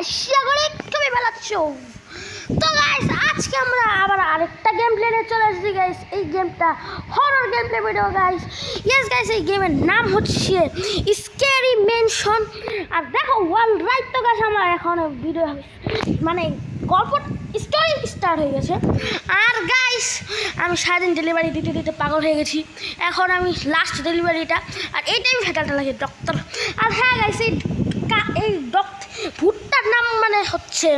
আশা করি তুমি ভালো আছো। তো গাইস আজকে আমরা আবার আরেকটা গেম প্লে নিয়ে চলে এসেছি গাইস। এই গেমটা horror game play video guys. Yes guys, এই গেমের নাম হচ্ছে স্ক্যারি ম্যানশন। আর দেখো ওয়াল রাইট তো গাইস আমার এখন ভিডিও মানে গল্প স্টোরি স্টার্ট হয়ে গেছে। আর গাইস আমি সারাদিন ডেলিভারি দিতে দিতে পাগল হয়ে গেছি। এখন আমি লাস্ট ডেলিভারিটা, আর এইটাই ভেটালটা লাগে ডক্টর। আর হ্যাঁ গাইস, এই ভূতটার নাম মানে হচ্ছে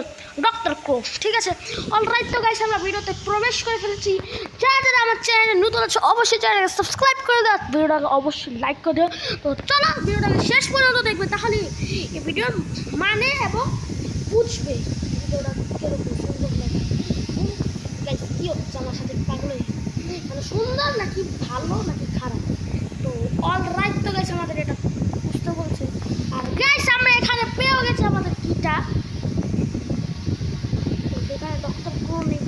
ডক্টর ক্রো, ঠিক আছে। অলরাইট তো গাইস আমরা ভিডিওতে প্রবেশ করে ফেলেছি। যারা যারা আমার চ্যানেলে নতুন আছে অবশ্যই চ্যানেলকে সাবস্ক্রাইব করে দাও, ভিডিওটাকে অবশ্যই লাইক করে দিও। তো চলো ভিডিওটাকে শেষ পর্যন্ত দেখবে, তাহলে এই ভিডিওর মানে এবং বুঝবে ভিডিওটা কীরকম সুন্দর লাগে। গাইস কী হচ্ছে আমার সাথে পাগল হয়ে, মানে সুন্দর নাকি ভালো নাকি খারাপ। তো অলরাইট তো গাইস আমাদের এটা বুঝতে বলছে। আর গাইস আমরা এখানে পেয়েও গেছি আমাদের কিটা, এখানে ডক্টর ক্রো নেই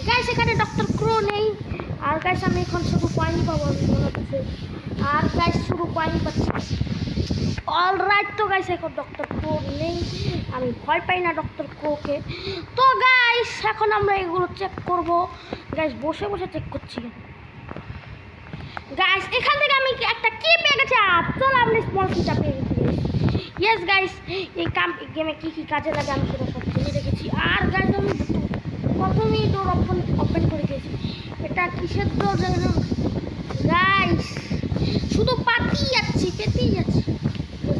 গাইস, এখানে ডক্টর ক্রো নেই। আর গাইস আমি এখন শুধু পয়েন্ট পাবো মনে হচ্ছে। আর গাইস শুধু পয়েন্ট পাচ্ছি। অলরাইট তো গাইস এখন ডক্টর ক্রো নেই, আমি ভয় পাই না ডক্টর ক্রোকে। তো গাইস এখন আমরা এগুলো চেক করব গাইস, বসে বসে চেক করছি গাইস। এখান থেকে আমি একটা কি পেয়ে গেছি, চল আমরা স্মল কিটা পেয়ে গেছি। ইয়েস গাইস, এই গেমে কী কী কাজে লাগে আমি সেটা সব জেনে রেখেছি। আর গাইস আমি প্রথমেই ডোর ওপেন করে দিয়েছি। এটা কিসের ডোর জানেন গাইস, শুধু পেতেই যাচ্ছি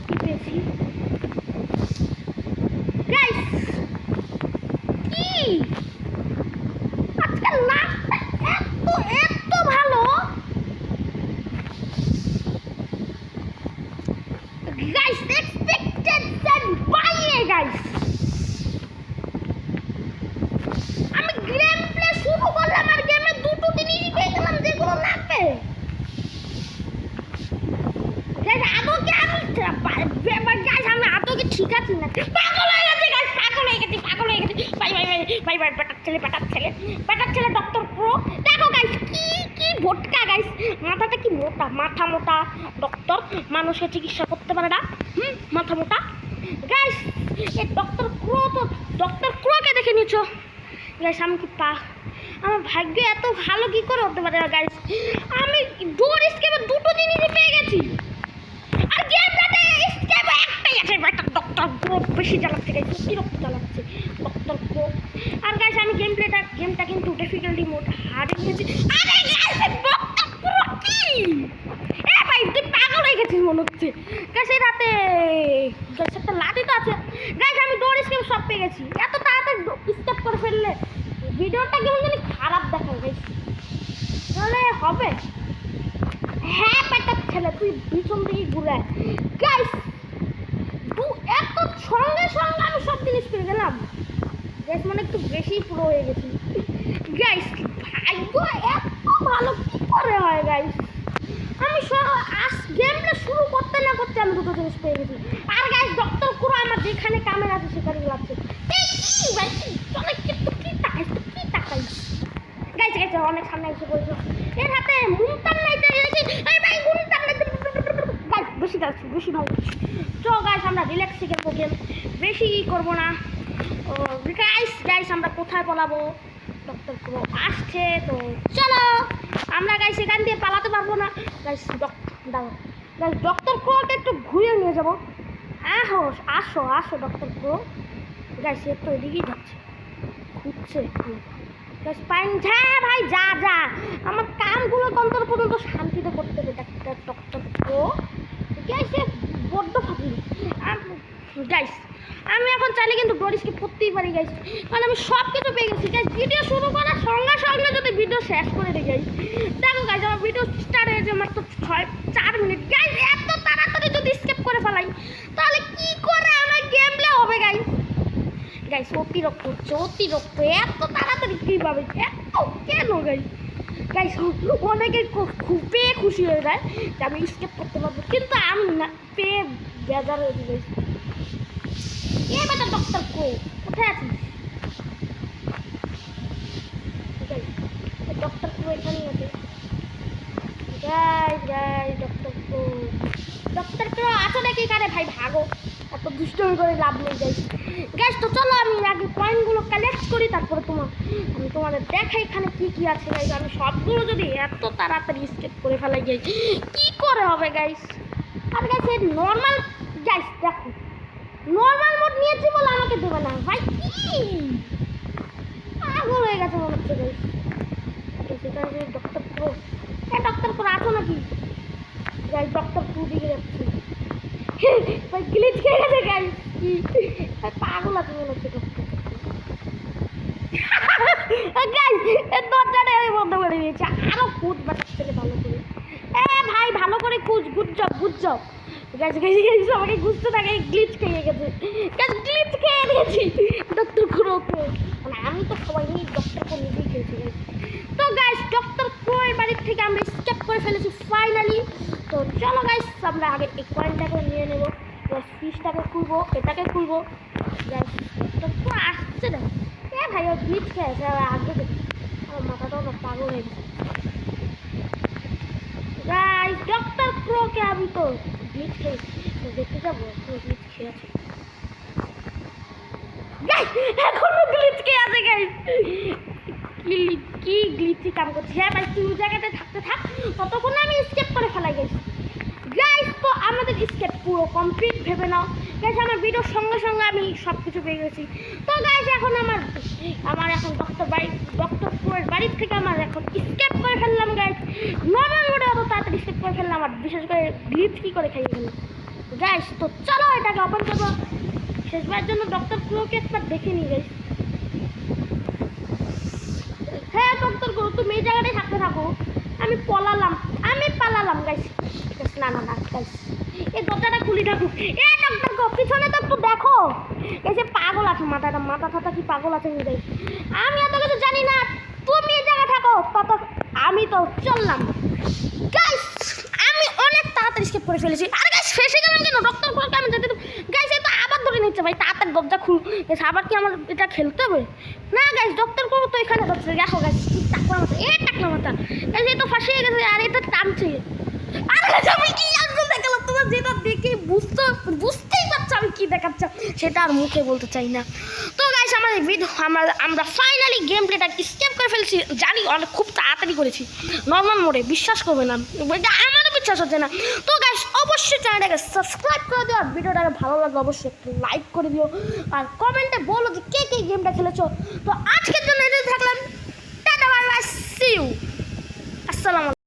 কি পেয়েছি গাইস, কি আজকাল লাভটা এত ভালো গাইস, এক্সপেক্টেড বাইরে গাইস। আমি গেম প্লে শুরু করলাম আর গেমে দুটো জিনিসই পেয়ে গেলাম যেগুলো লাগবে গাইস। আদৌকে আমি গাইস আমি আদৌকে ঠিক আছি না, পাগল হয়ে গেছে গাইস, পাগল হয়ে গেছি বাই বেটার ছেলে ডক্টর ক্রো। দেখো গাইস কি ভোটকা গাইস, মাথাটা কি মোটা ডক্টর, মানুষের চিকিৎসা করতে পারে না, মাথা মোটা গাইস। এই ডক্টর ক্রোকে দেখে নিচ্ছো গাইস, আমি কি আমার ভাগ্য এত ভালো কি করে হতে পারে গাইস। আমি ডোর স্কেপে দুটো জিনিসই পেয়ে গেছি, আর গেমটাতে স্কেপ একটাই আছে, ডক্টর ক্রো বেশি চালাচ্ছে গাইস, বিরক্ত চালাচ্ছে ডক্টর ক্রো। আর গাইস আমি গেমটা কিন্তু ডিফিকাল্টি মোড হার্ডে নিয়েছি। আরে গাইস ডক্টর ক্রো কি ভাই, তুই পাগল হয়ে গেছিস মনে হচ্ছে গাইস। এই রাতে গাইস একটা লাঠি তো আছে গাইস, আমি ডোর স্কেপ সব পেয়ে গেছি। এত তাড়াতাড়ি স্কেপ করে ফেললে ভিডিওটা কেমন জানি খারাপ দেখায় গাইস, তাহলে হবে। হ্যাঁ পেটার ছেলে, তুই পিছন দিকে ঘুরে গাইস, এত সঙ্গে আমি সব জিনিস পেয়ে গেলাম গাইস, মানে একটু বেশি পুরো হয়ে গেছি গাইস। ভাগ্য এত ভালো কি করে হয় গাইস, আমি গেমটা শুরু করতে না করতে আমি দুটো জিনিস পেয়ে গেছি। আর গাইস ডক্টর ক্রো আমার যেখানে কামেরা আছে সেখানে লাগছে। এই কি ভাই, চলে কিন্তু কি তাকাইস গাইস অনেক সামনে এসে বলছো। এর হাতে মুনতান লাইটার এনেছি, এই ভাই মুনতান লাইটার গাইস, বেশি ভালো। তো গাইস আমরা রিল্যাক্সে খেলবো গেম, বেশি করবো না গাইস। আমরা কোথায় পালাবো, ডক্টর ক্রো আসছে তো চলো। আমরা গাইস এখান দিয়ে পালাতে পারবো না গাইস, ডক্টর ক্রোকে একটু ঘুরিয়ে নিয়ে যাবো। আসো ডক্টর ক্রো গাইস, এর তো এদিকেই যাচ্ছে, ঘুরছে গাইস। হ্যাঁ ভাই যা আমার কামগুলো অন্তর পর্যন্ত শান্তিতে করতে হবে ডক্টর ক্রো গাইস, বড্ড ফাঁকি গাইস। আমি এখন চাইলে কিন্তু ডোর স্কিপ করতেই পারি গাইস, কারণ আমি সব কিছু পেয়ে গেছি গাইস। ভিডিও শুরু করার সঙ্গে যদি ভিডিও শেষ করে দিই গাইস, দেখো গাইস আমার ভিডিও স্টার্ট হয়েছে মাত্র 4 মিনিট গাইস। এত তাড়াতাড়ি যদি স্কিপ করে ফেলাই তাহলে কি করে আমার গেম প্লে হবে গাইস। অতিরিক্ত এত তাড়াতাড়ি কীভাবে, এত কেন গাইস অনেকে খুবই খুশি হয়ে যায় যে আমি স্কিপ করতে পারবো, কিন্তু আমি না পেয়ে বেজার হয়ে যাই। এবার ডক্টর ক্রো কোথায় আছিস ডক্টর ক্রো? এখানেই আছে গাইস। ডক্টর ক্রো আসো নাকি এখানে ভাই, ভাগো। এত দুষ্টমি করে লাভ নেই গাইস। গাইস তো চলো আমি আগে কয়েনগুলো কালেক্ট করি, তারপরে আমি তোমাদের দেখাই এখানে কি কি আছে গাইস। আমি সবগুলো যদি এত তাড়াতাড়ি স্কেপ করে ফেলাই গাইস কি করে হবে গাইস। আর গাইস এই নর্মাল গাইস দেখো নর্মাল মোড নিয়েছি বলে আমাকে দেবে না ভাই, কি পাগল হয়ে গেছে মনে হচ্ছে গাইস। সেটা ডক্টর প্রো, হ্যাঁ ডক্টর প্রো আছো নাকি গাইস? ডক্টর প্রো দিকে যাচ্ছে ভাই, গ্লিচ খেয়ে গেছে গাইস। কি ভাই পাগল আছে মনে হচ্ছে ডক্টর গাইস। এর দরজাটা আমি বন্ধ করে দিয়েছি, আরো খুঁজ বাচ্চা ভালো করে। ভাই ভালো করে খুঁজ, good job good job guys. Guys আমাকে খুঁজতে থাকে, গ্লিচ খেয়ে গেছে গাইস, গ্লিচ খেয়ে দিয়েছি ডক্টর প্রোকে। মানে আমি তো সবাই ডক্টর প্রো নিজেই খেয়েছি গাইস। তো গাইস ডক্টর প্রো এর বাড়ির থেকে আমরা স্কেপ করে ফেলেছি ফাইনালি। তো চলো গাইস আমরা আগে এই কয়েনটাকে নিয়ে নেবো, ফিশটাকে খুলবো, এটাকে খুলবো গাইস। ডক্টর প্রো আসছে না, ভাই ও গ্লিচ খেয়েছে আগে দেখি, আমার মাথাটাও না পাগল হয়ে গেছে গাইস। ডক্টর প্রোকে আমি তো গ্লিচ খেয়েছি, তো দেখতে যাবো গ্লিচ খেয়েছে গাইস, এখনো গ্লিচ খেয়ে আছে গাইস। কি গ্লিচি কাম করছে। হ্যাঁ ভাই তুই জায়গাতে থাকতে থাক, ততক্ষণে আমি স্কেপ করে ফেলাই গেছি গাইস। তো আমাদের স্কেপ পুরো কমপ্লিট ভেবে নাও গাইস। আমার ভিডিওর সঙ্গে সঙ্গে আমি সব কিছু পেয়ে গেছি। তো গাইস এখন আমার এখন ডক্টর প্রোর বাড়ির থেকে আমার এখন স্কেপ করে ফেললাম গাইস। নর্মাল মোডে অত তাড়াতাড়ি স্কেপ করে ফেললাম, আর বিশেষ করে গ্লিচ কী করে খাইয়ে ফেললাম গাইস। তো চলো এটাকে ওপেন করবো, শেষবারের জন্য ডক্টর প্রোকে একবার দেখে নিই গাইস। হ্যাঁ ডক্টর প্রো তুমি এই জায়গাটায় থাকতে থাকো, আমি পালালাম গাইস। না গাইস এই দরজাটা খুলি থাকুক। ডক্টর প্রো পিছনে তো একটু দেখো, এসে পাগল আছে মাথা কি পাগল আছে গাইস। আমি এত কিছু জানি না, তুমি এই জায়গায় থাকো, আমি তো চললাম গাইস। আমি অনেক তাড়াতাড়ি স্কেপ করে ফেলেছি। আর গাইস ফেসে গেলাম কেন? ডক্টর প্রোকে আমি যেতে গাইস, এ তো আবার ধরে নিচ্ছে ভাই, তাড়াতাড়ি দরজা খুল। আবার কি আমার এটা খেলতে হবে না গাইস? ডক্টর প্রো তো এখানে হচ্ছে, দেখো গাইস টাকলা মাথা গাইস, এ তো ফাঁসিয়ে গেছে আর এটা টানছে। আর গাইস আমি কি আসল দেখালাম, তোমরা যেটা দেখে বুঝতেই পারছো আমি কি দেখাচ্ছি, সেটা আর মুখে বলতে চাই না। তো গাইস আমাদের ভিডিও আমরা ফাইনালি গেম প্লেটা স্কেপ করে ফেলছি, জানি অনেক খুব তাড়াতাড়ি করেছি নর্মাল মোডে, বিশ্বাস করবে না, আমারও বিশ্বাস হচ্ছে না। তো গাইস অবশ্যই চ্যানেলটাকে সাবস্ক্রাইব করে দিও, আর ভিডিওটাকে ভালো লাগলে অবশ্যই একটু লাইক করে দিও, আর কমেন্টে বলো যে কে গেমটা খেলেছো। তো আজকের জন্য এটা থাকলাম, tata bye bye, see you, আসসালামু আলাইকুম।